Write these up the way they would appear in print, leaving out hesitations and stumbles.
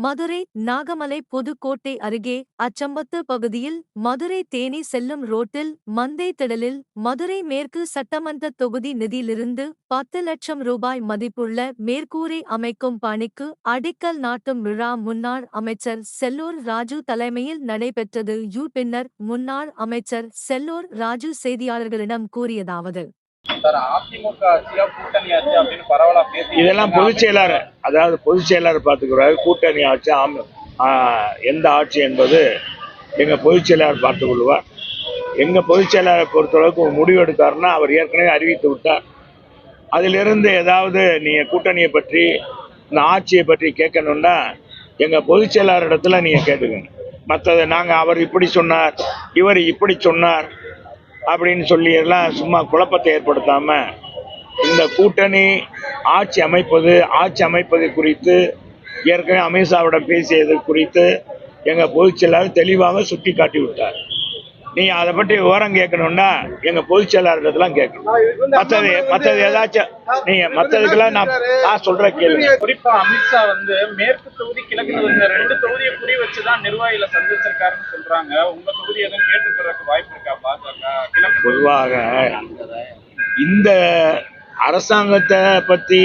மதுரை நாகமலை புதுக்கோட்டை அருகே அச்சம்பத்து பகுதியில் மதுரை தேனி செல்லும் ரோட்டில் மந்தை திடலில் மதுரை மேற்கு சட்டமன்ற தொகுதி நிதியிலிருந்து 10 லட்சம் ரூபாய் மதிப்புள்ள மேற்கூரை அமைக்கும் பணிக்கு அடிக்கல் நாட்டும் விழா முன்னாள் அமைச்சர் செல்லூர் ராஜு தலைமையில் நடைபெற்றது. பின்னர் முன்னாள் அமைச்சர் செல்லூர் ராஜு செய்தியாளர்களிடம் கூறியதாவது: இதெல்லாம் பொதுச் செயலாளர், அதாவது பொதுச் செயலாளர் பார்த்துக்கிறாரு. கூட்டணி ஆட்சி எந்த ஆட்சி என்பது எங்க பொதுச் செயலாளர் பார்த்துக் கொள்வார். எங்க பொதுச் செயலாளரை பொறுத்தளவுக்கு ஒரு முடிவு எடுத்தாருன்னா அவர் ஏற்கனவே அறிவித்து விட்டார். அதிலிருந்து ஏதாவது நீங்க கூட்டணியை பற்றி இந்த ஆட்சியை பற்றி கேட்கணும்னா எங்க பொதுச் செயலாளர் இடத்துல நீங்க கேட்டுக்கணும். மற்றது நாங்க அவர் இப்படி சொன்னார், இவர் இப்படி சொன்னார் அப்படின்னு சொல்லி எல்லாம் சும்மா குழப்பத்தை ஏற்படுத்தாம இந்த கூட்டணி ஆட்சி அமைப்பது குறித்து ஏற்கனவே அமித்ஷாவிடம் பேசியது குறித்து எங்க பொதுச் செயலாளர் தெளிவாக சுட்டி காட்டி விட்டார். நீங்க அதை பற்றி விவரம் கேட்கணும்னா எங்க பொதுச் செயலாளர்லாம் கேட்கணும். மற்றது ஏதாச்சும் நீங்க மற்றதுக்கெல்லாம் நான் சொல்ற கேள்வி. குறிப்பா அமித்ஷா மேற்கு தொகுதி கிழக்கு தொகுதி 2 தொகுதியை குறி வச்சுதான் நிர்வாகிகளை சந்திச்சிருக்காருன்னு சொல்றாங்க. உங்க தொகுதி எதுவும் கேட்டுக்கிறதுக்கு வாய்ப்பு இருக்கா? பாஜக பொதுவாக இந்த அரசாங்கத்தை பத்தி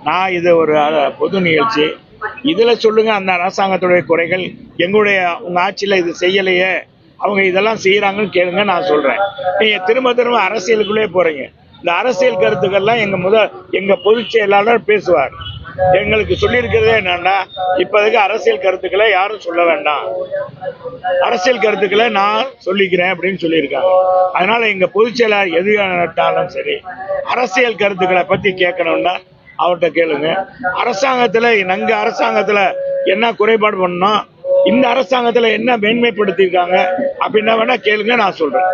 நான் இது ஒரு பொது நிகழ்ச்சி, இதுல சொல்லுங்க அந்த அரசாங்கத்துடைய குறைகள். உங்க ஆட்சியில இது செய்யலையே, அவங்க இதெல்லாம் செய்யறாங்கன்னு கேளுங்க, நான் சொல்றேன். நீங்க திரும்ப அரசியலுக்குள்ளே போறீங்க. இந்த அரசியல் கருத்துக்கள்லாம் எங்க பொதுச் செயலாளர் பேசுவார். எங்களுக்கு சொல்லியிருக்கிறதே என்னன்னா, இப்போதைக்கு அரசியல் கருத்துக்களை யாரும் சொல்ல வேண்டாம், அரசியல் கருத்துக்களை நான் சொல்லிக்கிறேன் அப்படின்னு சொல்லியிருக்காங்க. அதனால எங்க பொதுச் செயலாளர் எது நட்டாலும் சரி, அரசியல் கருத்துக்களை பத்தி கேட்கணும்னா அவர்கிட்ட கேளுங்க. அரசாங்கத்துல என்ன குறைபாடு பண்ணணும், இந்த அரசாங்கத்துல என்ன மேன்மைப்படுத்திருக்காங்க அப்படின்னா வேணா கேளுங்க, நான் சொல்றேன்.